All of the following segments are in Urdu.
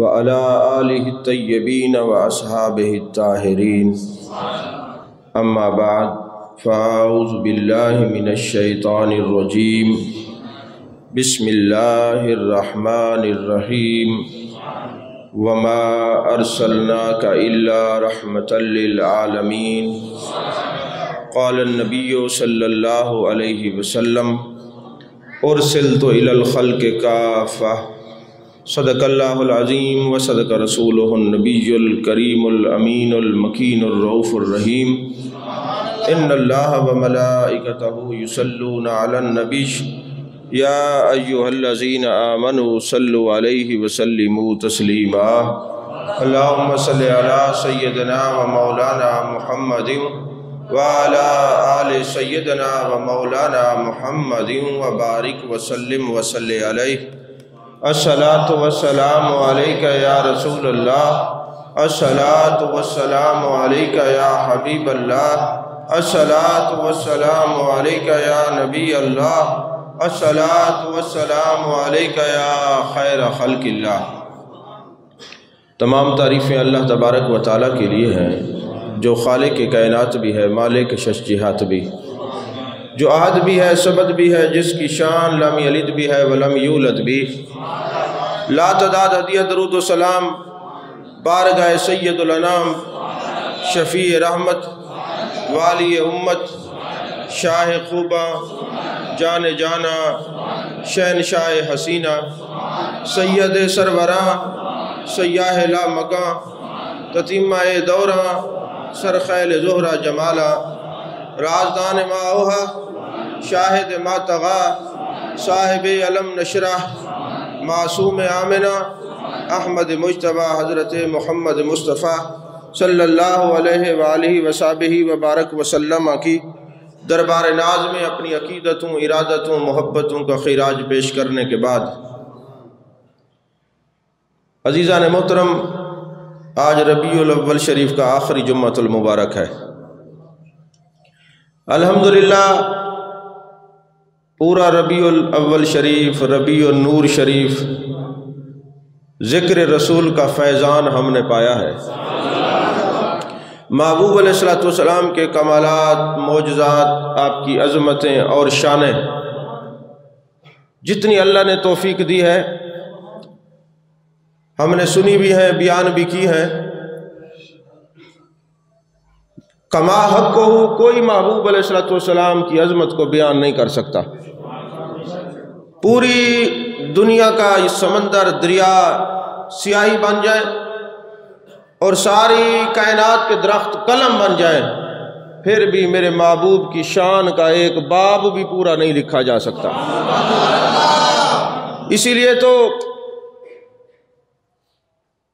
وعلى آلہ الطیبین واصحابہ الطاہرین اما بعد فاعوذ باللہ من الشیطان الرجیم بسم اللہ الرحمن الرحیم وما ارسلناک الا رحمتا للعالمین قال النبی صلی اللہ علیہ وسلم ارسلت الی الخلق کافہ صدق اللہ العظیم وصدق رسولہ النبی الکریم الامین المکین الرؤوف الرحیم ان اللہ وملائکتہ یصلون علی النبی یا ایہا الذین آمنوا صلوا علیہ وسلموا تسلیما اللہم صل علی سیدنا و مولانا محمد وعلی آل سیدنا و مولانا محمد وبارک وسلم وصلی علیہ الصلاة والسلام علیکہ یا رسول اللہ الصلاة والسلام علیکہ یا حبیب اللہ الصلاة والسلام علیکہ یا نبی اللہ الصلاة والسلام علیکہ یا خیر خلق اللہ۔ تمام تعریفیں اللہ تبارک و تعالیٰ کے لیے ہیں جو خالق کائنات بھی ہے، مالک شش جہات بھی، جو احد بھی ہے، صمد بھی ہے، جس کی شان لم یلد بھی ہے ولم یولد بھی۔ لا تعداد ہدیہ درود و سلام بارگاہ سید الانام شفیع رحمت والی امت شاہ خوبہ جان جانا شہنشاہ حسینہ سید سروراں سیاہ لا مکاں تتیمہ دوراں سرخیل زہرہ جمالا رازدان ما اوہا شاہد ما تغا صاحب علم نشرہ معصوم آمنہ احمد مجتبہ حضرت محمد مصطفیٰ صلی اللہ علیہ وآلہ وصحبہ وبارک وسلم کی دربار ناز میں اپنی عقیدتوں، ارادتوں، محبتوں کا خراج پیش کرنے کے بعد عزیزان محترم، آج ربیع الاول شریف کا آخری جمعۃ المبارک ہے۔ الحمدللہ پورا ربیع الاول شریف، ربیع النور شریف، ذکر رسول کا فیضان ہم نے پایا ہے۔ محبوب علیہ السلام کے کمالات، معجزات، آپ کی عظمتیں اور شانیں جتنی اللہ نے توفیق دی ہے ہم نے سنی بھی ہیں، بیان بھی کی ہیں۔ کما حق کو کوئی محبوب علیہ السلام کی عظمت کو بیان نہیں کر سکتا۔ پوری دنیا کا یہ سمندر، دریا سیاہی بن جائے اور ساری کائنات کے درخت قلم بن جائیں، پھر بھی میرے محبوب کی شان کا ایک باب بھی پورا نہیں لکھا جا سکتا۔ اسی لیے تو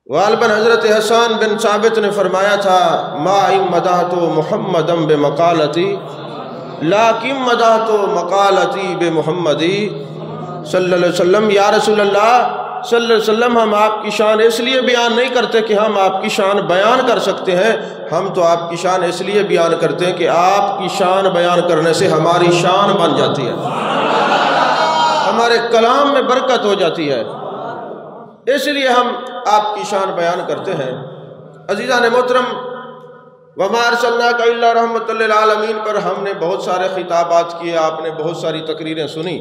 غالباً حضرت حسان بن ثابت نے فرمایا تھا ما ان مدحت محمدم بمقالتی لیکن مدحت مقالتی بمحمدی صلی اللہ علیہ وسلم۔ یا رسول اللہ صلی اللہ علیہ وسلم، ہم آپ کی شان اس لیے بیان نہیں کرتے کہ ہم آپ کی شان بیان کر سکتے ہیں، ہم تو آپ کی شان اس لیے بیان کرتے ہیں کہ آپ کی شان بیان کرنے سے ہماری شان بن جاتی ہے، ہمارے کلام میں برکت ہو جاتی ہے، اس لیے ہم آپ کی شان بیان کرتے ہیں۔ عزیزان محترم، وَمَا أَرْسَلْنَاكَ إِلَّا رَحْمَةً لِلْعَالَمِينَ پر ہم نے بہت سارے خطابات کیے، آپ نے بہت ساری تقریریں سنی۔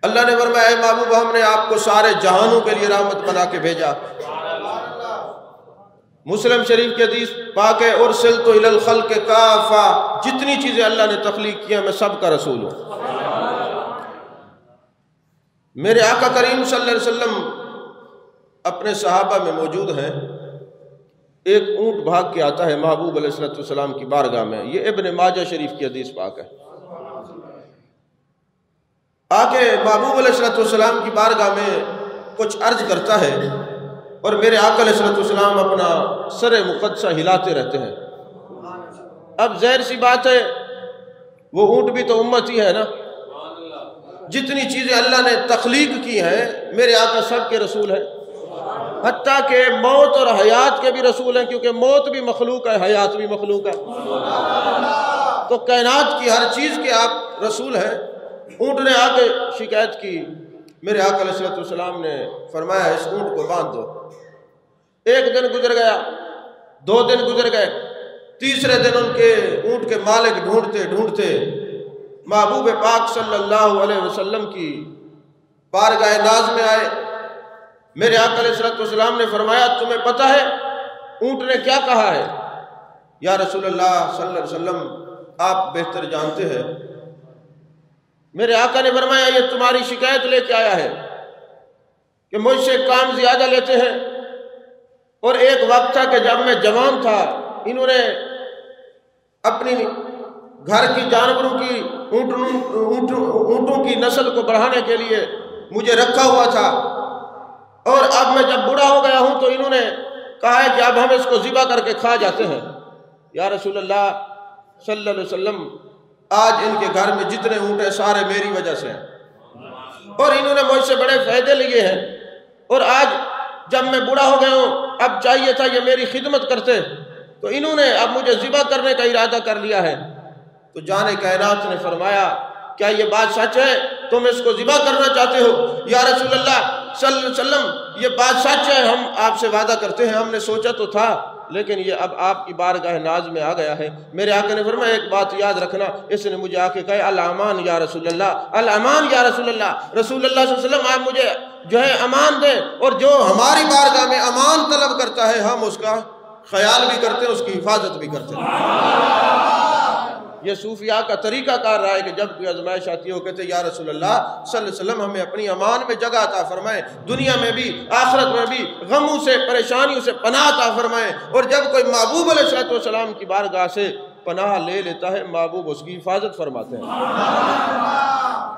اللہ نے فرمایا اے محبوب، ہم نے آپ کو سارے جہانوں کے لیے رحمت بنا کے بھیجا۔ مسلم شریف کی حدیث پاک ہے ارسلت الی الخلق کافہ، جتنی چیزیں اللہ نے تخلیق کی ہیں میں سب کا رسول ہوں۔ میرے آقا کریم صلی اللہ علیہ وسلم اپنے صحابہ میں موجود ہیں، ایک اونٹ بھاگ کے آتا ہے محبوب علیہ السلام کی بارگاہ میں، یہ ابن ماجہ شریف کی حدیث پاک ہے۔ آکے محبوب علیہ السلام کی بارگاہ میں کچھ عرض کرتا ہے اور میرے آقا علیہ السلام اپنا سر مقدسہ ہلاتے رہتے ہیں۔ اب ظاہر سی بات ہے وہ اونٹ بھی تو امت ہی ہے نا، جتنی چیزیں اللہ نے تخلیق کی ہیں میرے آقا سب کے رسول ہیں، حتیٰ کہ موت اور حیات کے بھی رسول ہیں، کیونکہ موت بھی مخلوق ہے، حیات بھی مخلوق ہے، تو کائنات کی ہر چیز کے آپ رسول ہیں۔ اونٹ نے آ کے شکایت کی میرے آقا علیہ السلام نے فرمایا اس اونٹ کو باندھ دو۔ ایک دن گزر گیا، 2 دن گزر گئے، تیسرے دن ان کے اونٹ کے مالک ڈھونڈتے ڈھونڈتے محبوب پاک صلی اللہ علیہ وسلم کی بارگاہ ناز میں آئے۔ میرے آقا علیہ السلام نے فرمایا تمہیں پتہ ہے اونٹ نے کیا کہا ہے؟ یا رسول اللہ صلی اللہ علیہ وسلم آپ بہتر جانتے ہیں۔ میرے آقا نے فرمایا یہ تمہاری شکایت لے کے آیا ہے کہ مجھ سے کام زیادہ لیتے ہیں، اور ایک وقت تھا کہ جب میں جوان تھا انہوں نے اپنی گھر کی جانوروں کی اونٹوں کی نسل کو بڑھانے کے لیے مجھے رکھا ہوا تھا، اور اب میں جب بوڑھا ہو گیا ہوں تو انہوں نے کہا ہے کہ اب ہم اس کو ذبح کر کے کھا جاتے ہیں۔ یا رسول اللہ صلی اللہ علیہ وسلم آج ان کے گھر میں جتنے اونٹ ہیں سارے میری وجہ سے ہیں، اور انہوں نے مجھ سے بڑے فائدے لیے ہیں، اور آج جب میں بوڑھا ہو گیا ہوں اب چاہیے تھا یہ میری خدمت کرتے، تو انہوں نے اب مجھے ذبح کرنے کا ارادہ کر لیا ہے۔ تو جان کائنات نے فرمایا کیا یہ بات سچ ہے؟ تم اس کو ذبح کرنا چاہتے ہو؟ یا رسول اللہ صلی اللہ علیہ وسلم یہ بات سچ ہے، ہم آپ سے وعدہ کرتے ہیں، ہم نے سوچا تو تھا لیکن یہ اب آپ کی بارگاہ ناز میں آ گیا ہے۔ میرے آقا نے فرمایا ایک بات یاد رکھنا، اس نے مجھے آ کے کہا الامان یا رسول اللہ، الامان یا رسول اللہ، رسول اللہ صلی اللہ علیہ وسلم آپ مجھے جو ہے امان دیں، اور جو ہماری بارگاہ میں امان طلب کرتا ہے ہم اس کا خیال بھی کرتے ہیں، اس کی حفاظت بھی کرتے ہیں۔ یہ صوفیاء کا طریقہ کار رہا ہے کہ جب کوئی آزمائش آتی ہے وہ کہتے ہیں یا رسول اللہ صلی اللہ علیہ وسلم ہمیں اپنی امان میں جگہ عطا فرمائیں، دنیا میں بھی آخرت میں بھی غموں سے پریشانیوں سے پناہ عطا فرمائیں۔ اور جب کوئی محبوب علیہ السلام کی بارگاہ سے پناہ لے لیتا ہے محبوب اس کی حفاظت فرماتے ہیں۔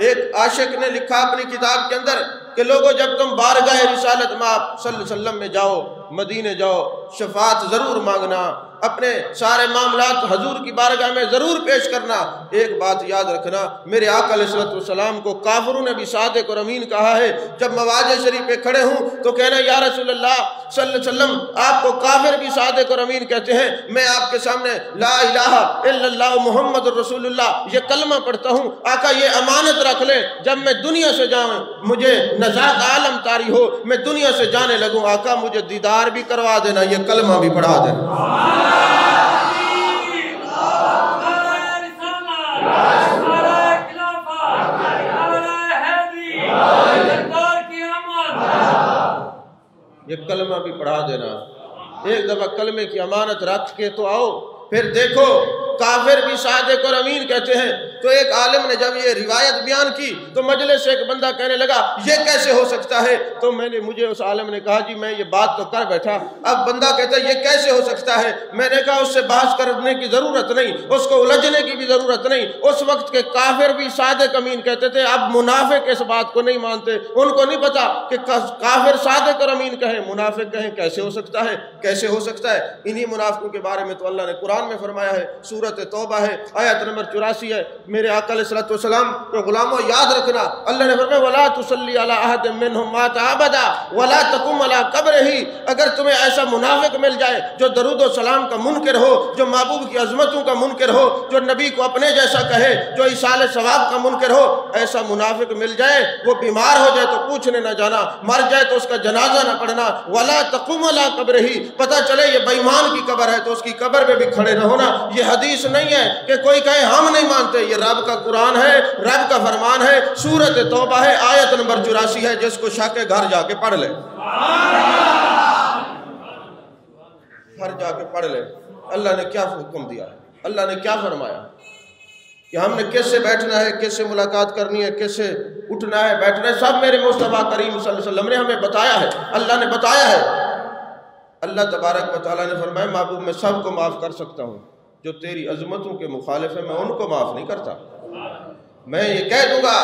ایک عاشق نے لکھا اپنی کتاب کے اندر کہ لوگوں جب تم بارگاہ رسالت مآب صلی اللہ علیہ وسلم میں جاؤ، مدینے جاؤ، شفاعت ضرور مانگنا، اپنے سارے معاملات حضور کی بارگاہ میں ضرور پیش کرنا۔ ایک بات یاد رکھنا، میرے آقا علیہ السلام کو کافروں نے بھی صادق اور امین کہا ہے۔ جب مواجہ شریف پہ کھڑے ہوں تو کہنا یا رسول اللہ صلی اللہ علیہ وسلم آپ کو کافر بھی صادق اور امین کہتے ہیں، میں آپ کے سامنے لا الہ الا اللہ محمد رسول اللہ یہ کلمہ پڑھتا ہوں، آقا یہ امانت رکھ لیں، جب میں دنیا سے جاؤں مجھے نزاق عالم طاری ہو، میں دنیا سے جانے لگوں، آقا مجھے دیدار بھی کروا دینا، یہ کلمہ بھی پڑھا دینا۔ یہ کلمہ بھی پڑھا دینا۔ ایک دفعہ کلمے کی امانت رکھ کے تو آؤ، پھر دیکھو کافر بھی صادق اور امین کہتے ہیں۔ تو ایک عالم نے جب یہ روایت بیان کی تو مجلس سے ایک بندہ کہنے لگا یہ کیسے ہو سکتا ہے؟ تو مجھے اس عالم نے کہا جی میں یہ بات تو کر بیٹھا۔ اب بندہ کہتا ہے یہ کیسے ہو سکتا ہے؟ میں نے کہا اس سے بحث کرنے کی ضرورت نہیں، اس کو الجھنے کی بھی ضرورت نہیں۔ اس وقت کے کافر بھی صادق امین کہتے تھے، اب منافق اس بات کو نہیں مانتے، ان کو نہیں پتا کہ کافر صادق اور امین کہیں منافق کہیں، کیسے ہو سکتا ہے؟ کیسے ہو سکتا ہے؟ انہی منافقوں کے بارے میں تو اللہ نے قرآن میں فرمایا ہے، سورۃ توبہ ہے، آیت نمبر 84 ہے۔ میرے آقا علیہ السلام کو غلاموں یاد رکھنا، اللہ نے فرمایا وَلَا تُصَلِّ عَلَىٰ أَحَدٍ مِّنْهُمْ مَاتَ أَبَدًا وَلَا تَقُمْ عَلَىٰ قَبْرِهِ۔ اگر تمہیں ایسا منافق مل جائے جو درود و سلام کا منکر ہو، جو محبوب کی عظمتوں کا منکر ہو، جو نبی کو اپنے جیسا کہے، جو ایصال ثواب کا منکر ہو، ایسا منافق مل جائے، وہ بیمار ہو جائے تو پوچھنے نہ جانا، مر جائے تو اس کا جنازہ نہ پڑھنا، وَلَا تَقُمْ عَلَىٰ قَبْرِهِ، پتہ چلے یہ بے ایمان کی قبر ہے تو اس کی قبر پہ بھی کھڑے نہ ہونا۔ یہ حدیث نہیں ہے کہ کوئی کہے ہم نہیں مانتے، یہ رب کا قرآن ہے، رب کا فرمان ہے، سورۃ توبہ ہے، آیت نمبر 84 ہے، جس کو شک ہے گھر جا کے پڑھ لے، گھر جا کے پڑھ لے۔ اللہ نے کیا حکم دیا ہے، اللہ نے کیا فرمایا کہ ہم نے کس سے بیٹھنا ہے، کس سے ملاقات کرنی ہے، کس سے اٹھنا ہے بیٹھنا ہے، سب میرے مصطفیٰ کریم صلی اللہ علیہ وسلم نے ہمیں بتایا ہے، اللہ نے بتایا ہے۔ اللہ تبارک و تعالیٰ نے فرمایا محبوب میں سب کو معاف کر سکتا ہوں، جو تیری عظمتوں کے مخالف ہے میں ان کو معاف نہیں کرتا۔ میں یہ کہہ دوں گا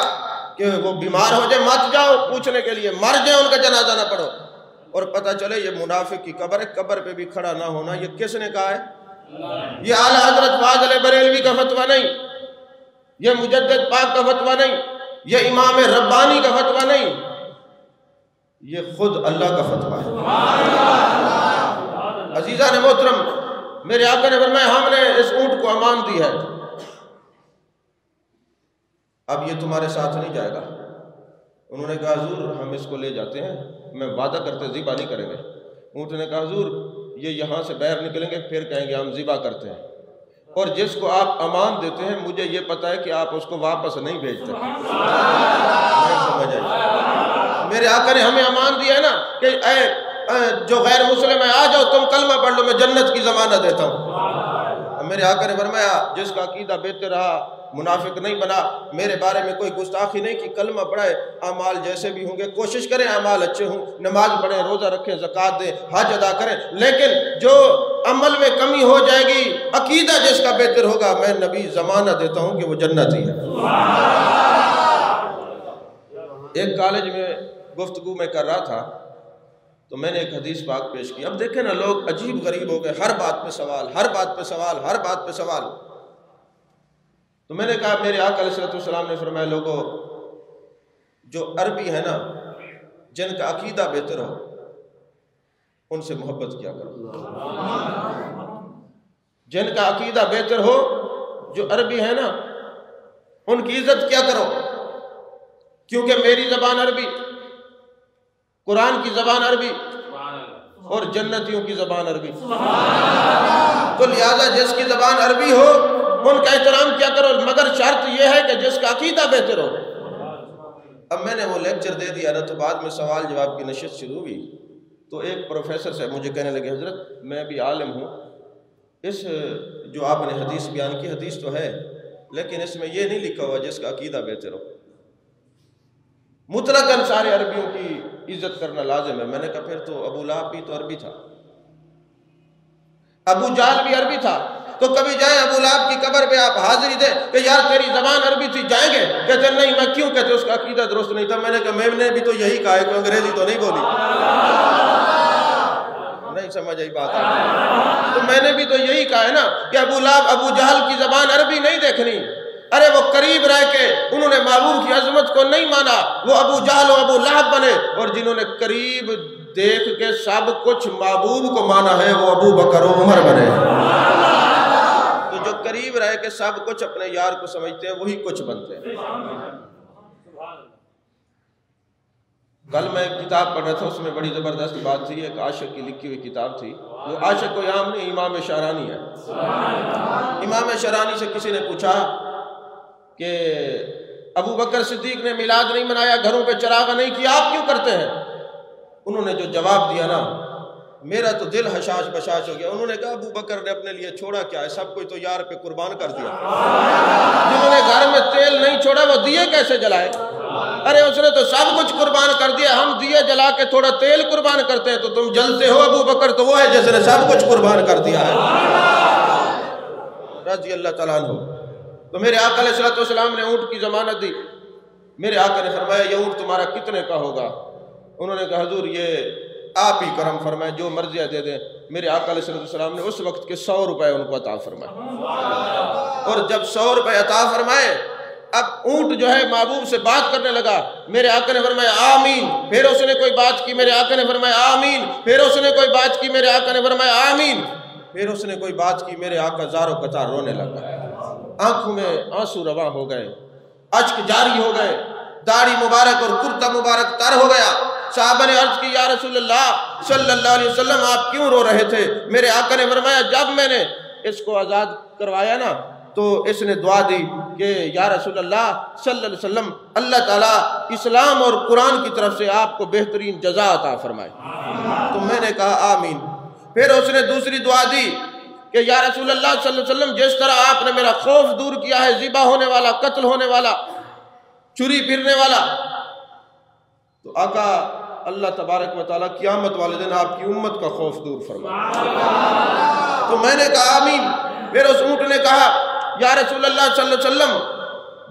کہ وہ بیمار ہو جائے مت جاؤ پوچھنے کے لیے، مر جائے ان کا جنازہ نہ پڑھو، اور پتہ چلے یہ منافق کی قبر ہے، قبر پہ بھی کھڑا نہ ہونا، یہ کس نے کہا ہے؟ یہ اعلیٰ حضرت فاضل بریلوی کا فتویٰ نہیں، یہ مجدد پاک کا فتویٰ نہیں، یہ امام ربانی کا فتویٰ نہیں، یہ خود اللہ کا فتویٰ ہے۔ عزیزان محترم، میرے آقا نے فرمایا ہم نے اس اونٹ کو امان دی ہے، اب یہ تمہارے ساتھ نہیں جائے گا، انہوں نے کہا حضور ہم اس کو لے جاتے ہیں، میں وعدہ کرتے ذبح نہیں کریں گے۔ اونٹ نے کہا حضور یہ یہاں سے باہر نکلیں گے پھر کہیں گے ہم ذبح کرتے ہیں، اور جس کو آپ امان دیتے ہیں مجھے یہ پتہ ہے کہ آپ اس کو واپس نہیں بھیجتے۔ نہیں سمجھ آئی؟ میرے آقا نے ہمیں امان دیا ہے نا کہ اے جو غیر مسلم ہے آ جاؤ تم کلمہ پڑھ لو، میں جنت کی ضمانت دیتا ہوں۔ میرے آقا نے فرمایا جس کا عقیدہ بہتر رہا منافق نہیں بنا، میرے بارے میں کوئی گستاخی نہیں کی، کلمہ پڑھائے، اعمال جیسے بھی ہوں گے کوشش کریں اعمال اچھے ہوں، نماز پڑھیں، روزہ رکھیں، زکوٰۃ دیں، حج ادا کریں، لیکن جو عمل میں کمی ہو جائے گی، عقیدہ جس کا بہتر ہوگا، میں نبی ضمانت دیتا ہوں کہ وہ جنتی ہے۔ ایک کالج میں گفتگو میں کر رہا تھا تو میں نے ایک حدیث پاک پیش کی۔ اب دیکھیں نا لوگ عجیب غریب ہو گئے، ہر بات پہ سوال، ہر بات پہ سوال، ہر بات پہ سوال۔ تو میں نے کہا میرے آقا علیہ الصلوۃ والسلام نے فرمایا لوگوں جو عربی ہے نا جن کا عقیدہ بہتر ہو ان سے محبت کیا کرو، جن کا عقیدہ بہتر ہو جو عربی ہے نا ان کی عزت کیا کرو، کیونکہ میری زبان عربی، قرآن کی زبان عربی اور جنتیوں کی زبان عربی، تو لہذا جس کی زبان عربی ہو ان کا احترام کیا کرو، مگر شرط یہ ہے کہ جس کا عقیدہ بہتر ہو۔ اب میں نے وہ لیکچر دے دیا نا تو بعد میں سوال جواب کی نشست شروع ہوئی، تو ایک پروفیسر سے مجھے کہنے لگے حضرت میں بھی عالم ہوں، اس جو آپ نے حدیث بیان کی حدیث تو ہے لیکن اس میں یہ نہیں لکھا ہوا جس کا عقیدہ بہتر ہو، مطلقاً سارے عربیوں کی عزت کرنا لازم ہے۔ میں نے کہا پھر تو ابو لہب بھی تو عربی تھا، ابو جہل بھی عربی تھا، تو کبھی جائیں ابو لہب کی قبر پہ آپ حاضری دیں کہ یار تیری زبان عربی تھی، جائیں گے؟ کہتے ہیں نہیں، میں کیوں؟ کہتے اس کا عقیدہ درست نہیں تھا۔ میں نے کہا میں نے بھی تو یہی کہا ہے کہ انگریزی تو نہیں بولی، نہیں سمجھ آئی بات ہے؟ تو میں نے بھی تو یہی کہا ہے نا کہ ابو لہب ابو جہل کی زبان عربی نہیں دیکھنی، ارے وہ قریب رہ کے انہوں نے محبوب کی عظمت کو نہیں مانا، وہ ابو جہل و ابو لہب بنے، اور جنہوں نے قریب دیکھ کے سب کچھ محبوب کو مانا ہے وہ ابو بکر و عمر بنے۔ تو جو قریب رہ کے سب کچھ اپنے یار کو سمجھتے ہیں وہی کچھ بنتے ہیں۔ کل میں ایک کتاب پڑھ رہا تھا، اس میں بڑی زبردست بات تھی، ایک عاشق کی لکھی ہوئی کتاب تھی، وہ عاشق کوئی عام نہیں، امام شعرانی ہے۔ امام شعرانی سے کسی نے پوچھا کہ ابو بکر صدیق نے میلاد نہیں منایا، گھروں پہ چراغ نہیں کیا، آپ کیوں کرتے ہیں؟ انہوں نے جو جواب دیا نا میرا تو دل حشاش بشاش ہو گیا۔ انہوں نے کہا ابو بکر نے اپنے لیے چھوڑا کیا ہے، سب کوئی تو یار پہ قربان کر دیا۔ جنہوں نے گھر میں تیل نہیں چھوڑا وہ دیے کیسے جلائے؟ ارے اس نے تو سب کچھ قربان کر دیا، ہم دیے جلا کے تھوڑا تیل قربان کرتے ہیں تو تم جلتے ہو۔ ابو بکر تو وہ ہے جس نے سب کچھ قربان کر دیا ہے، رضی اللہ تعالیٰ عنہ۔ تو میرے آقا علیہ الصلوۃ والسلام نے اونٹ کی ضمانت دی۔ میرے آقا نے فرمایا یہ اونٹ تمہارا کتنے کا ہوگا؟ انہوں نے کہا حضور یہ آپ ہی کرم فرمائے، جو مرضی دے دیں۔ میرے آقا علیہ السلام نے اس وقت کے 100 روپے ان کو عطا فرمائے، اور جب 100 روپے عطا فرمائے اب اونٹ جو ہے محبوب سے بات کرنے لگا۔ میرے آقا نے فرمایا آمین، پھر اس نے کوئی بات کی، میرے آقا نے فرمایا آمین، پھر اس نے کوئی بات کی، میرے آقا نے فرمایا آمین، پھر اس نے کوئی بات کی، میرے آقا زاروں قطار رونے لگا، آنکھوں میں آنسو رواں ہو گئے، اشک جاری ہو گئے، داڑھی مبارک اور کرتا مبارک تر ہو گیا۔ صحابہ نے عرض کی یا رسول اللہ صلی اللہ علیہ وسلم آپ کیوں رو رہے تھے؟ میرے آقا نے فرمایا جب میں نے اس کو آزاد کروایا نا تو اس نے دعا دی کہ یا رسول اللہ صلی اللہ علیہ وسلم اللہ تعالیٰ اسلام اور قرآن کی طرف سے آپ کو بہترین جزا عطا فرمائے۔ تو میں نے کہا آمین۔ پھر اس نے دوسری دعا دی کہ یا رسول اللہ صلی اللہ علیہ وسلم جس طرح آپ نے میرا خوف دور کیا ہے، ذبح ہونے والا، قتل ہونے والا، چھری پھرنے والا، تو آقا اللہ تبارک و تعالیٰ قیامت والے دن آپ کی امت کا خوف دور فرمائے۔ تو میں نے کہا آمین۔ پھر اس اونٹ نے کہا یا رسول اللہ صلی اللہ علیہ وسلم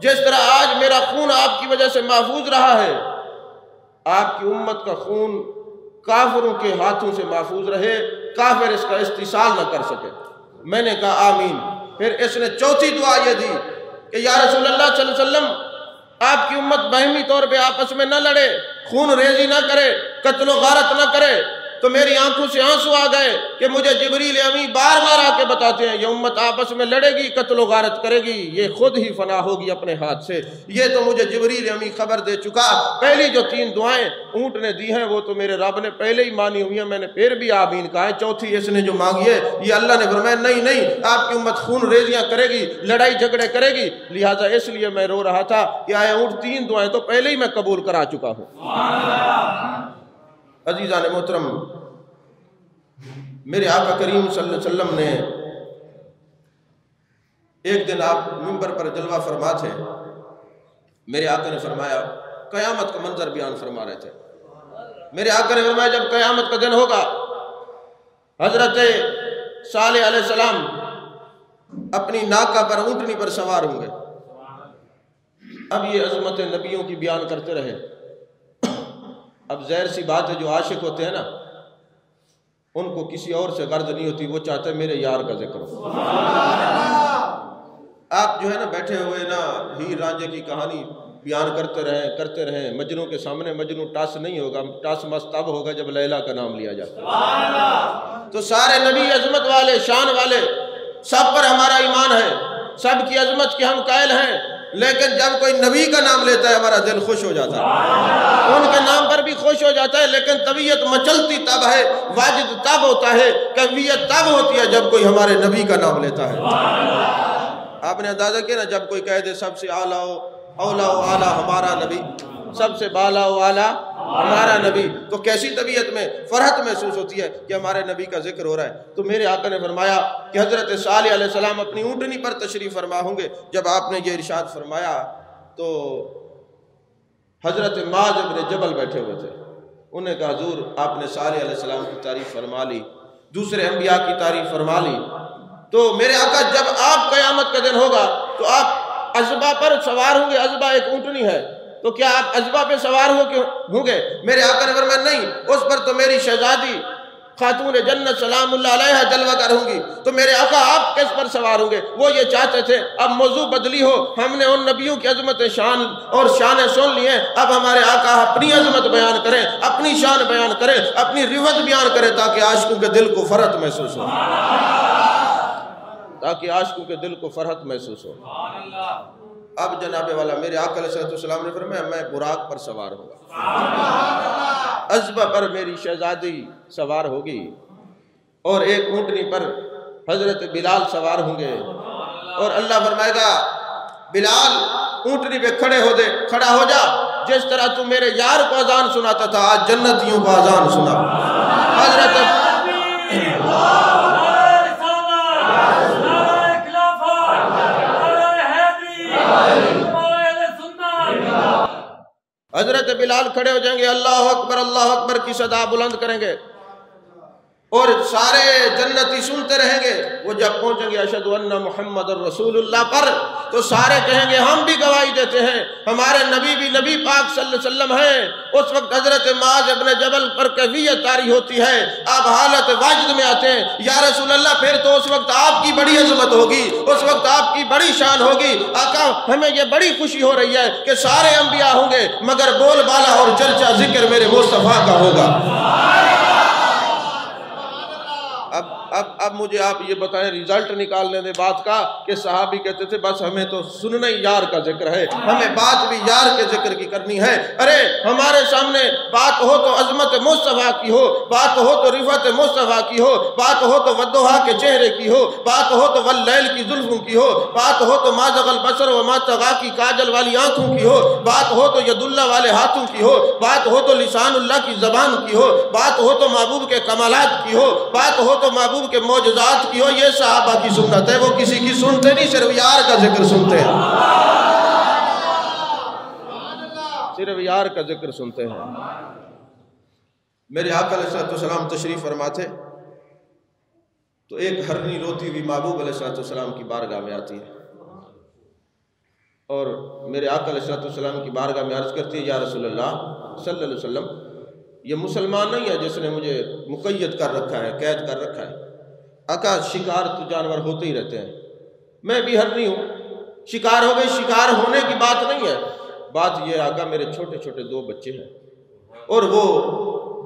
جس طرح آج میرا خون آپ کی وجہ سے محفوظ رہا ہے، آپ کی امت کا خون کافروں کے ہاتھوں سے محفوظ رہے، کافر اس کا استحصال نہ کر سکے۔ میں نے کہا آمین۔ پھر اس نے چوتھی دعا یہ دی کہ یا رسول اللہ صلی اللہ علیہ وسلم آپ کی امت باہمی طور پہ آپس میں نہ لڑے، خون ریزی نہ کرے، قتل و غارت نہ کرے، تو میری آنکھوں سے آنسو آ گئے کہ مجھے جبریل امی بار بار آ کے بتاتے ہیں یہ امت آپس میں لڑے گی، قتل و غارت کرے گی، یہ خود ہی فنا ہوگی اپنے ہاتھ سے۔ یہ تو مجھے جبریل امی خبر دے چکا۔ پہلی جو 3 دعائیں اونٹ نے دی ہیں وہ تو میرے رب نے پہلے ہی مانی ہوئی ہیں، میں نے پھر بھی آمین کہا ہے۔ چوتھی اس نے جو مانگی ہے یہ اللہ نے فرمایا نہیں نہیں، آپ کی امت خون ریزیاں کرے گی، لڑائی جھگڑے کرے گی، لہٰذا اس لیے میں رو رہا تھا کہ آئے اونٹ 3 دعائیں تو پہلے ہی میں قبول کرا چکا ہوں۔ عزیزان محترم، میرے آقا کریم صلی اللہ علیہ وسلم نے ایک دن آپ منبر پر جلوہ فرما تھے، میرے آقا نے فرمایا قیامت کا منظر بیان فرما رہے تھے۔ میرے آقا نے فرمایا جب قیامت کا دن ہوگا حضرت صالح علیہ السلام اپنی ناقہ پر اونٹنی پر سوار ہوں گے۔ اب یہ عظمت نبیوں کی بیان کرتے رہے۔ اب ظاہر سی بات ہے جو عاشق ہوتے ہیں نا ان کو کسی اور سے غرض نہیں ہوتی، وہ چاہتے ہیں میرے یار کا ذکر ہو۔ آپ جو ہے نا بیٹھے ہوئے نا ہیر رانجھے کی کہانی بیان کرتے رہیں، مجنوں کے سامنے مجنوں ٹاس نہیں ہوگا، ٹاس مست تب ہوگا جب لیلا کا نام لیا جاتا۔ تو سارے نبی عظمت والے، شان والے، سب پر ہمارا ایمان ہے، سب کی عظمت کے ہم قائل ہیں، لیکن جب کوئی نبی کا نام لیتا ہے ہمارا دل خوش ہو جاتا ہے، ان کے نام پر بھی خوش ہو جاتا ہے، لیکن طبیعت مچلتی تب ہے، واجد تب ہوتا ہے، کیفیت تب ہوتی ہے جب کوئی ہمارے نبی کا نام لیتا ہے۔ آپ نے اندازہ کیا نا جب کوئی کہہ دے سب سے اعلیٰ و اولا و اعلیٰ ہمارا نبی، سب سے بالا و اعلیٰ ہمارا نبی، تو کیسی طبیعت میں فرحت محسوس ہوتی ہے کہ ہمارے نبی کا ذکر ہو رہا ہے۔ تو میرے آقا نے فرمایا کہ حضرت صالح علیہ السلام اپنی اونٹنی پر تشریف فرما ہوں گے۔ جب آپ نے یہ ارشاد فرمایا تو حضرت معاذ بن جبل بیٹھے ہوئے تھے، انہوں نے کہا حضور آپ نے صالح علیہ السلام کی تعریف فرما لی، دوسرے انبیاء کی تعریف فرما لی، تو میرے آقا جب آپ قیامت کا دن ہوگا تو آپ عزبہ پر سوار ہوں گے، عزبہ ایک اونٹنی ہے، تو کیا آپ عزبہ پہ سوار ہوں گے؟ میرے آقا نے فرمایا نہیں، اس پر تو میری شہزادی خاتون جنت سلام اللہ علیہ جلوہ گر ہوں گی۔ تو میرے آقا آپ کس پر سوار ہوں گے؟ وہ یہ چاہتے تھے اب موضوع بدلی ہو، ہم نے ان نبیوں کی عظمت شان اور شانیں سن لی ہیں، اب ہمارے آقا اپنی عظمت بیان کریں، اپنی شان بیان کریں، اپنی رفعت بیان کریں، تاکہ عاشقوں کے دل کو فرحت محسوس ہو، تاکہ عاشقوں کے دل کو فرحت محسوس ہو۔ اب جناب والا میرے آقا علیہ السلام نے فرمایا میں براق پر سوار ہوں گا، عزبہ پر میری شہزادی سوار ہوگی، اور ایک اونٹنی پر حضرت بلال سوار ہوں گے، اور اللہ فرمائے گا بلال اونٹنی پہ کھڑا ہو جا، جس طرح تو میرے یار کو اذان سناتا تھا آج جنتیوں کو اذان سنا۔ حضرت بلال کھڑے ہو جائیں گے، اللہ اکبر کی صدا بلند کریں گے، اور سارے جنتی سنتے رہیں گے۔ وہ جب پہنچیں گے اشہد ان محمد الرسول اللہ پر تو سارے کہیں گے ہم بھی گواہی دیتے ہیں ہمارے نبی بھی نبی پاک صلی اللہ علیہ وسلم ہیں۔ اس وقت حضرت معاذ ابن جبل پر کیفیت طاری ہوتی ہے، آپ حالت واجد میں آتے ہیں، یا رسول اللہ پھر تو اس وقت آپ کی بڑی عظمت ہوگی، اس وقت آپ کی بڑی شان ہوگی۔ آقا ہمیں یہ بڑی خوشی ہو رہی ہے کہ سارے انبیاء ہوں گے مگر بول بالا اور چرچا ذکر میرے مصطفیٰ کا ہوگا۔ اب مجھے آپ یہ بتائیں ریزلٹ نکالنے دے بات کا کہ صحابی کہتے تھے بس ہمیں تو سننا ہی یار کا ذکر ہے، ہمیں بات بھی یار کے ذکر کی کرنی ہے۔ ارے ہمارے سامنے بات ہو تو عظمت مصطفیٰ کی ہو، بات ہو تو رفعت مصطفیٰ کی ہو، بات ہو تو والضحیٰ کے چہرے کی ہو، بات ہو تو واللیل کی زلفوں کی ہو، بات ہو تو ما زغ البصر وما طغیٰ کی کاجل والی آنکھوں کی ہو، بات ہو تو ید اللہ والے ہاتھوں کی ہو، بات ہو تو لسان اللہ کی زبان کی ہو، بات ہو تو محبوب کے کمالات کی ہو، بات ہو تو محبوب کے معجزات کی ہو۔ یہ صحابہ کی سنت ہے، وہ کسی کی سنتے نہیں، صرف یار کا ذکر سنتے ہیں، صرف یار کا ذکر سنتے ہیں۔ میرے آقا علیہ السلام تشریف فرما تھے تو ایک ہرنی روتی ہوئی محبوب علیہ السلام کی بارگاہ میں آتی ہے، اور میرے آقا علیہ السلام کی بارگاہ میں عرض کرتی ہے یا رسول اللہ صلی اللہ علیہ وسلم یہ مسلمان نہیں ہے جس نے مجھے مقید کر رکھا ہے، قید کر رکھا ہے۔ آقا شکار تو جانور ہوتے ہی رہتے ہیں، میں بھی ہرنی ہوں، شکار ہو گئی، شکار ہونے کی بات نہیں ہے، بات یہ آقا میرے چھوٹے چھوٹے 2 بچے ہیں، اور وہ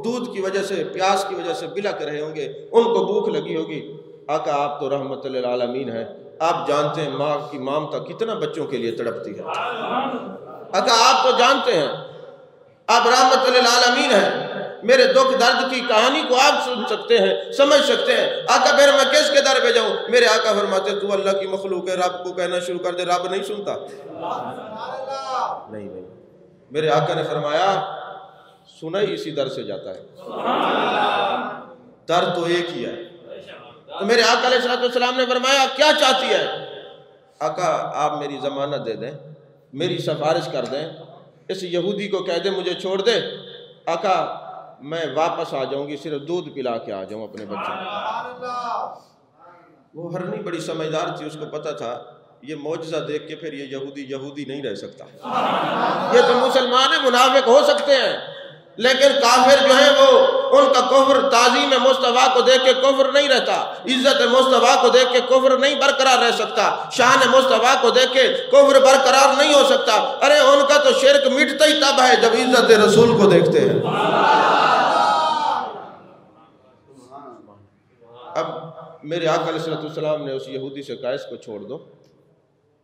دودھ کی وجہ سے، پیاس کی وجہ سے بلک رہے ہوں گے، ان کو بھوک لگی ہوگی۔ آقا آپ تو رحمت للعالمین ہیں، آپ جانتے ہیں ماں کی مامتا کتنا بچوں کے لیے تڑپتی ہے۔ آقا آپ تو جانتے ہیں، آپ رحمت للعالمین ہیں، میرے دکھ درد کی کہانی کو آپ سن سکتے ہیں، سمجھ سکتے ہیں۔ آقا پھر میں کس کے در پہ جاؤں؟ میرے آقا فرماتے تو اللہ کی مخلوق ہے، رب کو کہنا شروع کر دے، رب نہیں سنتا؟ نہیں۔ میرے آقا نے فرمایا سنا ہی اسی در سے جاتا ہے، در تو ایک ہی ہے۔ تو میرے آقا علیہ السلام نے فرمایا کیا چاہتی ہے؟ آقا آپ میری ضمانت دے دیں، میری سفارش کر دیں، اس یہودی کو کہہ دیں مجھے چھوڑ دے، آقا میں واپس آ جاؤں گی، صرف دودھ پلا کے آ جاؤں اپنے بچوں کو۔ وہ ہرنی بڑی سمجھدار تھی، اس کو پتا تھا یہ معجزہ دیکھ کے پھر یہ یہودی نہیں رہ سکتا، یہ تو مسلمان ہیں، منافق ہو سکتے ہیں، لیکن کافر جو ہیں وہ ان کا کفر تعظیم مصطفیٰ کو دیکھ کے کفر نہیں رہتا، عزت مصطفیٰ کو دیکھ کے کفر نہیں برقرار رہ سکتا، شان مصطفیٰ کو دیکھ کے کفر برقرار نہیں ہو سکتا۔ ارے ان کا تو شرک مٹتا ہی تب ہے جب عزت رسول کو دیکھتے ہیں۔ اب میرے آقا علیہ السلام نے اس یہودی سے کہا اس کو چھوڑ دو۔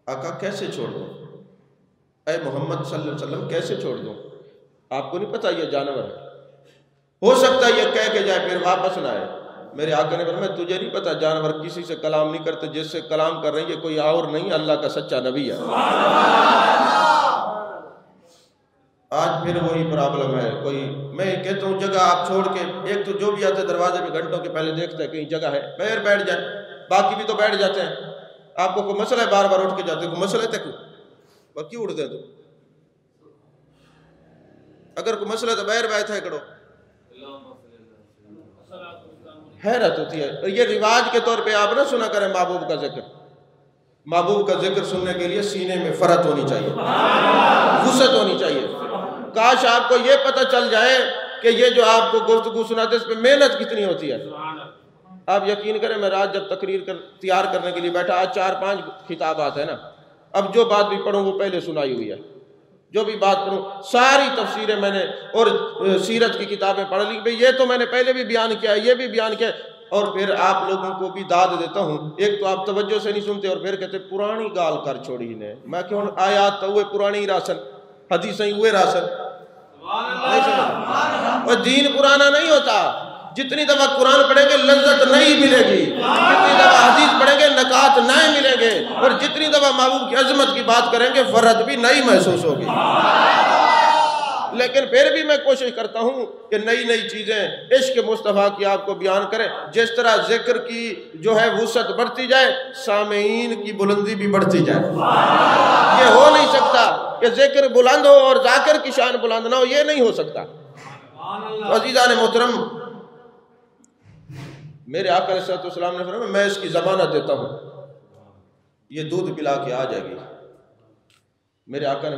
آقا کیسے چھوڑ دو؟ اے محمد صلی اللہ علیہ وسلم کیسے چھوڑ دو؟ آپ کو نہیں پتا یہ جانور ہے، ہو سکتا ہے یہ کہہ کے جائے پھر واپس نہ آئے۔ میرے آقا نے فرمایا تجھے نہیں پتا جانور کسی سے کلام نہیں کرتے، جس سے کلام کر رہے ہیں یہ کوئی اور نہیں، اللہ کا سچا نبی ہے۔ آج پھر وہی پرابلم ہے، کوئی میں کہتا ہوں جگہ آپ چھوڑ کے، ایک تو جو بھی آتے دروازے پہ گھنٹوں کے پہلے دیکھتا ہے کہیں جگہ ہے پیر بیٹھ جائے، باقی بھی تو بیٹھ جاتے ہیں۔ آپ کو کوئی مسئلہ ہے بار بار اٹھ کے جاتے ہیں، کوئی مسئلہ ہے تو کیوں اٹھتے ہیں؟ تو اگر کوئی مسئلہ تو بیر بیٹھا ہے کرو، حیرت ہوتی ہے۔ یہ رواج کے طور پہ آپ نہ سنا کریں محبوب کا ذکر، محبوب کا ذکر سننے کے لیے سینے میں فرت ہونی چاہیے، وسعت ہونی چاہیے۔ کاش آپ کو یہ پتہ چل جائے کہ یہ جو آپ کو گفتگو سناتے اس پہ محنت کتنی ہوتی ہے۔ آپ یقین کریں میں رات جب تقریر تیار کرنے کے لیے بیٹھا، آج 4-5 خطابات ہیں نا، اب جو بات بھی پڑھوں وہ پہلے سنائی ہوئی ہے، جو بھی بات پڑھوں ساری تفسیریں میں نے اور سیرت کی کتابیں پڑھ لی، بھئی یہ تو میں نے پہلے بھی بیان کیا ہے، یہ بھی بیان کیا ہے، اور پھر آپ لوگوں کو بھی داد دیتا ہوں۔ ایک تو آپ توجہ سے نہیں سنتے اور پھر کہتے پرانی گال کر چھوڑی نے، میں کیوں آیات تو ہوئے پرانی راسن، حدیثیں ہوئے راسن، نہیں سمجھ؟ اور دین پرانا نہیں ہوتا، جتنی دفعہ قرآن پڑھیں گے لذت نہیں ملے گی، جتنی دفعہ حدیث پڑھیں گے نکات نئے ملیں گے، اور جتنی دفعہ محبوب کی عظمت کی بات کریں گے فرد بھی نئی محسوس ہوگی۔ لیکن پھر بھی میں کوشش کرتا ہوں کہ نئی نئی چیزیں عشق مصطفیٰ کی آپ کو بیان کریں، جس طرح ذکر کی جو ہے وسعت بڑھتی جائے سامعین کی بلندی بھی بڑھتی جائے۔ یہ ہو نہیں سکتا کہ ذکر بلند ہو اور ذاکر کی شان بلند نہ ہو، یہ نہیں ہو سکتا۔ عزیزان محترم، میرے آقا علیہ السلام نے فرمایا میں اس کی ضمانت دیتا ہوں یہ دودھ پلا کے آ جائے گی۔ میرے آقا نے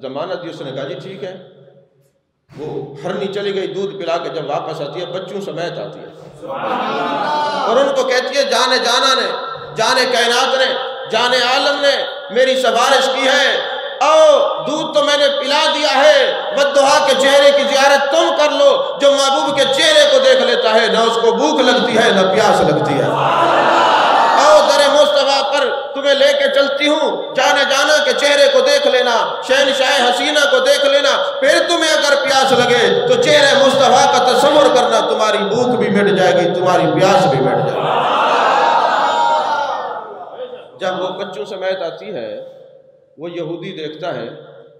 ضمانت دی، اس نے کہا جی ٹھیک ہے۔ وہ ہرنی چلی گئی، دودھ پلا کے جب واپس آتی ہے بچوں سمیت آتی ہے اور ان کو کہتی ہے جانے جانا نے، جانے کائنات نے، جانے عالم نے میری سفارش کی ہے، او دودھ تو میں نے پلا دیا ہے، والضحیٰ کے چہرے کی زیارت تم کر لو۔ جو محبوب کے چہرے کو دیکھ لیتا ہے نہ اس کو بھوک لگتی ہے نہ پیاس لگتی ہے۔ او در مصطفیٰ پر تمہیں لے کے چلتی ہوں، جانے جانا کے چہرے کو دیکھ لینا، شہنشاہ حسینہ کو دیکھ لینا، پھر تمہیں اگر پیاس لگے تو چہرے مصطفیٰ کا تصور کرنا، تمہاری بھوک بھی مٹ جائے گی، تمہاری پیاس بھی مٹ جائے گی۔ جب وہ بچوں سمیت آتی ہے وہ یہودی دیکھتا ہے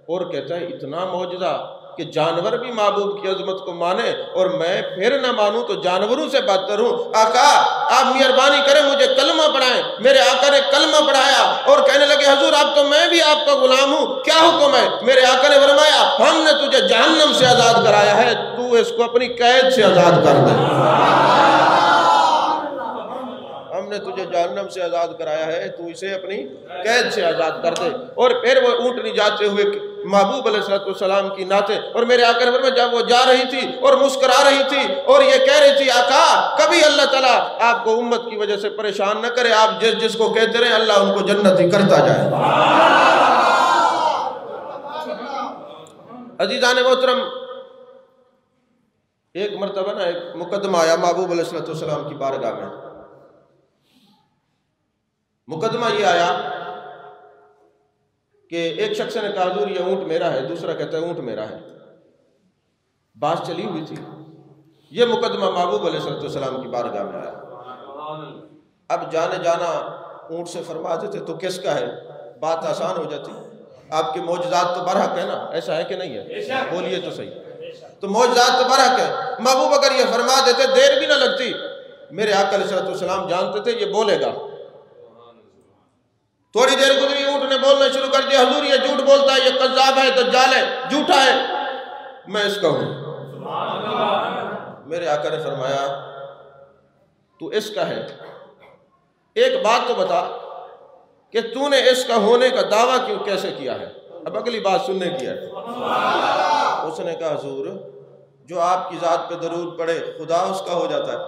اور کہتا ہے اتنا معجزہ کہ جانور بھی محبوب کی عظمت کو مانے اور میں پھر نہ مانوں تو جانوروں سے بدتر ہوں۔ آقا آپ مہربانی کریں مجھے کلمہ پڑھائیں۔ میرے آقا نے کلمہ پڑھایا اور کہنے لگے حضور اب تو میں بھی آپ کا غلام ہوں، کیا حکم ہے؟ میرے آقا نے فرمایا ہم نے تجھے جہنم سے آزاد کرایا ہے، تو اس کو اپنی قید سے آزاد کر دے۔ ہم نے تجھے جہنم سے آزاد کرایا ہے، تو اسے اپنی قید سے آزاد کر دے۔ اور پھر وہ اونٹنی جاتے ہوئے محبوب علیہ السلام کی نعتیں، اور میرے آقا نے فرمایا جب وہ جا رہی تھی اور مسکرا رہی تھی اور یہ کہہ رہی تھی آقا کبھی اللہ تعالیٰ آپ کو امت کی وجہ سے پریشان نہ کرے، آپ جس جس کو کہتے رہے اللہ ان کو جنتی کرتا جائے۔ عزیزان محترم، ایک مرتبہ نا ایک مقدمہ آیا محبوب علیہ السلام کی بارگاہ میں. مقدمہ یہ آیا کہ ایک شخص نے کہا حضور یہ اونٹ میرا ہے، دوسرا کہتا ہے اونٹ میرا ہے. بات چلی ہوئی تھی. یہ مقدمہ محبوب علیہ السلام کی بارگاہ میں آیا. اب جانے جانا اونٹ سے فرماتے تھے تو کس کا ہے، بات آسان ہو جاتی. آپ کے معجزات تو برحق ہے نا، ایسا ہے کہ نہیں ہے؟ بولیے تو صحیح. تو معجزات تو برحق ہے. محبوب اگر یہ فرما دیتے دیر بھی نہ لگتی. میرے آقا علیہ السلام جانتے تھے یہ بولے گا. تھوڑی دیر گزری، اونٹ نے بولنا شروع کر دیا، حضور یہ جھوٹ بولتا ہے، یہ کذاب ہے، دجال ہے، جھوٹا ہے، میں اس کا ہوں. میرے آقا نے فرمایا تو اس کا ہے، ایک بات تو بتا کہ تو نے اس کا ہونے کا دعویٰ کیوں کیسے کیا ہے. اب اگلی بات سننے کی ہے. اس نے کہا حضور جو آپ کی ذات پہ درود پڑھے خدا اس کا ہو جاتا ہے.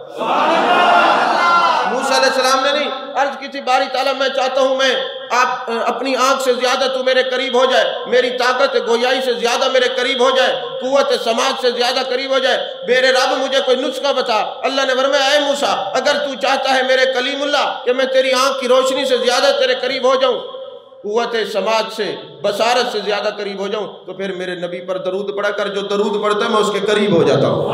موسیٰ علیہ السلام نے نہیں عرض کی تھی باری تعالیٰ میں چاہتا ہوں میں آپ اپنی آنکھ سے زیادہ تو میرے قریب ہو جائے، میری طاقت گویائی سے زیادہ میرے قریب ہو جائے، قوت سماعت سے زیادہ قریب ہو جائے، میرے رب مجھے کوئی نسخہ بتا. اللہ نے فرمایا اے موسیٰ اگر تو چاہتا ہے میرے کلیم اللہ کہ میں تیری آنکھ کی روشنی سے زیادہ تیرے قریب ہو جاؤں، قوت سماعت سے بصارت سے زیادہ قریب ہو جاؤں، تو پھر میرے نبی پر درود پڑھا کر. جو درود پڑھتا ہے میں اس کے قریب ہو جاتا ہوں.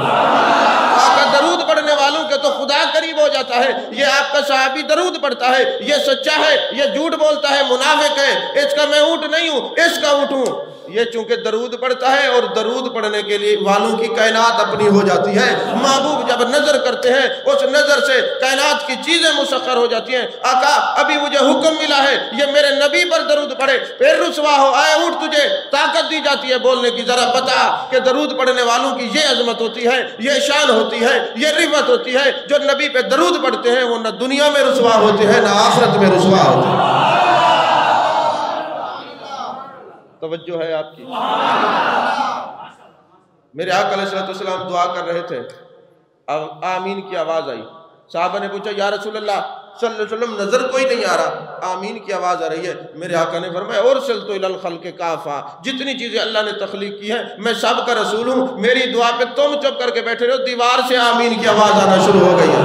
آقا درود پڑھنے والوں کے تو خدا قریب ہو جاتا ہے. یہ آپ کا صحابی درود پڑھتا ہے، یہ سچا ہے، یہ جھوٹ بولتا ہے، منافق ہے، اس کا میں اونٹ نہیں ہوں، اس کا اونٹ ہوں. یہ چونکہ درود پڑھتا ہے اور درود پڑھنے کے لیے والوں کی کائنات اپنی ہو جاتی ہے. محبوب جب نظر کرتے ہیں اس نظر سے کائنات کی چیزیں مسخر ہو جاتی ہیں. آقا ابھی مجھے حکم ملا ہے یہ میرے نبی پر درود پڑھے پھر رسوا ہو. آئے اونٹ تجھے طاقت دی جاتی ہے بولنے کی، ذرا بتا کہ درود پڑھنے والوں کی یہ عظمت ہوتی ہے، یہ شان ہوتی ہے، یہ رفعت ہوتی ہے. جو نبی پہ درود پڑھتے ہیں وہ نہ دنیا میں رسوا ہوتے ہیں نہ آخرت میں رسوا ہوتے ہیں. توجہ ہے آپ کی؟ میرے آقا علیہ السلام دعا کر رہے تھے، اب آمین کی آواز آئی. صحابہ نے پوچھا یا رسول اللہ صلی اللہ علیہ وسلم نظر کوئی نہیں آ رہا، آمین کی آواز آ رہی ہے. میرے آقا نے فرمایا ارسلت الی الخلق کافہ، جتنی چیزیں اللہ نے تخلیق کی ہیں میں سب کا رسول ہوں. میری دعا پہ تم چپ کر کے بیٹھے رہو، دیوار سے آمین کی آواز آنا شروع ہو گئی ہے.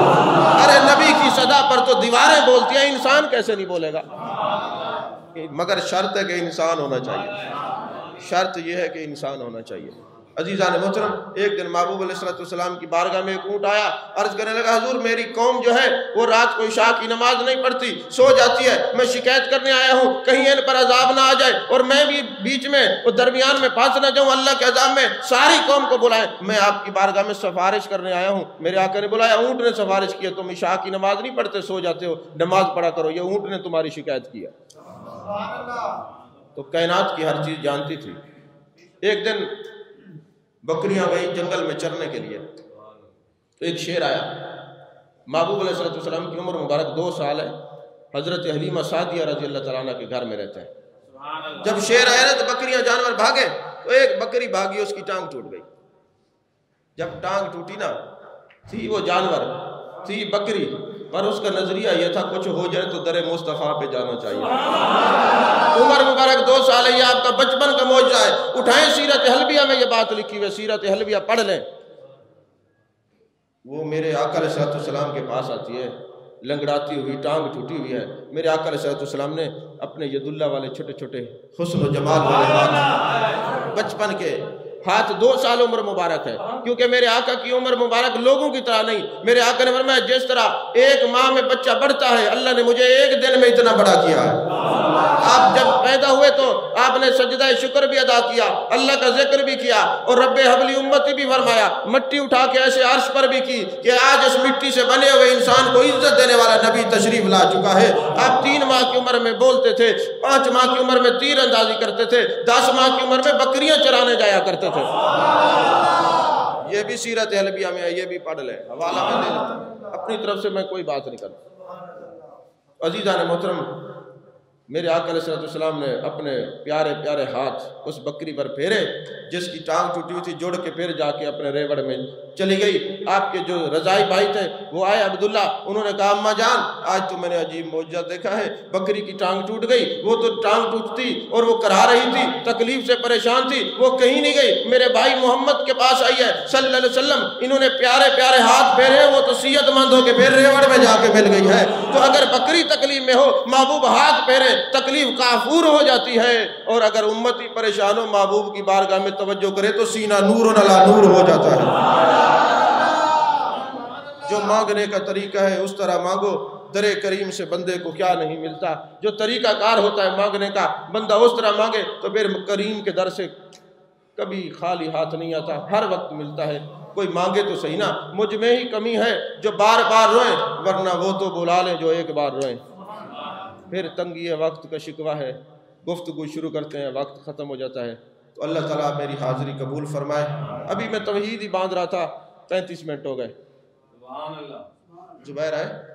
ارے نبی کی صدا پر تو دیواریں بولتی ہیں، انسان کیسے نہیں بولے گا؟ مگر شرط ہے کہ انسان ہونا چاہیے. شرط یہ ہے کہ انسان ہونا چاہیے. عزیزان محترم ایک دن محبوب علیہ السلام کی بارگاہ میں ایک اونٹ آیا، عرض کرنے لگا حضور میری قوم جو ہے وہ رات کو عشاء کی نماز نہیں پڑھتی، سو جاتی ہے، میں شکایت کرنے آیا ہوں کہیں ان پر عذاب نہ آ جائے اور میں بھی بیچ میں اور درمیان میں پھنس نہ جاؤں اللہ کے عذاب میں. ساری قوم کو بلائیں، میں آپ کی بارگاہ میں سفارش کرنے آیا ہوں. میرے آقا نے بلایا، اونٹ نے سفارش کی ہے، تم عشاء کی نماز نہیں پڑھتے، سو جاتے ہو، نماز پڑھا کرو، یہ اونٹ نے تمہاری شکایت کی ہے. تو کائنات کی ہر چیز جانتی تھی. ایک دن بکریاں گئی جنگل میں چرنے کے لیے، تو ایک شیر آیا. محبوب علیہ السلام کی عمر مبارک 2 سال ہے، حضرت حلیمہ سعدیہ رضی اللہ تعالیٰ عنہ کے گھر میں رہتے ہیں. جب شیر آیا نا تو بکریاں جانور بھاگے، تو ایک بکری بھاگی، اس کی ٹانگ ٹوٹ گئی. جب ٹانگ ٹوٹی نا، تھی وہ جانور، تھی بکری، پر اس کا نظریہ یہ تھا کچھ ہو جائے تو در مصطفیٰ پہ جانا چاہیے. عمر مبارک 2 سال ہے، یہ آپ کا بچپن کا معجزہ ہے. اٹھائیں سیرت حلبیہ میں یہ بات لکھی ہوئی، سیرت حلبیہ پڑھ لیں. وہ میرے آقا علیہ السلام کے پاس آتی ہے، لنگڑاتی ہوئی، ٹانگ ٹوٹی ہوئی ہے. میرے آقا علیہ السلام نے اپنے ید اللہ والے چھوٹے چھوٹے حسن و جمال والے ہاتھ، بچپن کے ہاتھ، 2 سال عمر مبارک ہے. کیونکہ میرے آقا کی عمر مبارک لوگوں کی طرح نہیں. میرے آقا نے فرمایا جس طرح ایک ماہ میں بچہ بڑھتا ہے، اللہ نے مجھے ایک دن میں اتنا بڑا کیا ہے. آپ جب پیدا ہوئے تو آپ نے سجدہ شکر بھی ادا کیا، اللہ کا ذکر بھی کیا، اور رب حبلی امتی بھی فرمایا. مٹی اٹھا کے ایسے عرش پر بھی کی کہ آج اس مٹی سے بنے ہوئے انسان کو عزت دینے والا نبی تشریف لا چکا ہے. آپ 3 ماہ کی عمر میں بولتے تھے، 5 ماہ کی عمر میں تیر اندازی کرتے تھے، 10 ماہ کی عمر میں بکریاں چرانے جایا کرتے تھے. یہ بھی سیرت حلبیہ میں ہے، یہ بھی پڑھ لیں، حوالہ میں دے دیتا ہوں. اپنی طرف سے میں کوئی بات نہیں کرتا. عزیزان محترم میرے آقا علیہ السلام نے اپنے پیارے پیارے ہاتھ اس بکری پر پھیرے جس کی ٹانگ ٹوٹی ہوئی تھی، جوڑ کے پھر جا کے اپنے ریوڑ میں چلی گئی۔ آپ کے جو رضائی بھائی تھے وہ آئے عبداللہ، انہوں نے کہا اماں جان آج تو میں نے عجیب معجزہ دیکھا ہے، بکری کی ٹانگ ٹوٹ گئی۔ وہ تو ٹانگ ٹوٹتی اور وہ کرا رہی تھی، تکلیف سے پریشان تھی، وہ کہیں نہیں گئی، میرے بھائی محمد کے پاس آئی ہے صلی اللہ علیہ وسلم، انہوں نے پیارے پیارے ہاتھ پھیرے، وہ تو صحت مند ہو کے پھر ریوڑ میں جا کے مل گئی ہے۔ تو اگر بکری تکلیف میں ہو محبوب ہاتھ پھیرے، تکلیف کافور ہو جاتی ہے، اور اگر امتی پریشان ہو محبوب کی بارگاہ میں توجہ کرے تو سینہ نور و نلا نور ہو جاتا ہے۔ جو مانگنے کا طریقہ ہے اس طرح مانگو، در کریم سے بندے کو کیا نہیں ملتا۔ جو طریقہ کار ہوتا ہے مانگنے کا، بندہ اس طرح مانگے تو پھر کریم کے در سے کبھی خالی ہاتھ نہیں آتا، ہر وقت ملتا ہے۔ کوئی مانگے تو صحیح نا، مجھ میں ہی کمی ہے جو بار بار روئیں، ورنہ وہ تو بلا لیں جو ایک بار روئیں۔ پھر تنگی وقت کا شکوہ ہے، گفتگو شروع کرتے ہیں وقت ختم ہو جاتا ہے۔ تو اللہ تعالیٰ میری حاضری قبول فرمائے۔ ابھی میں توحید ہی باندھ رہا تھا، 35 منٹ ہو گئے۔ زبیر آئے؟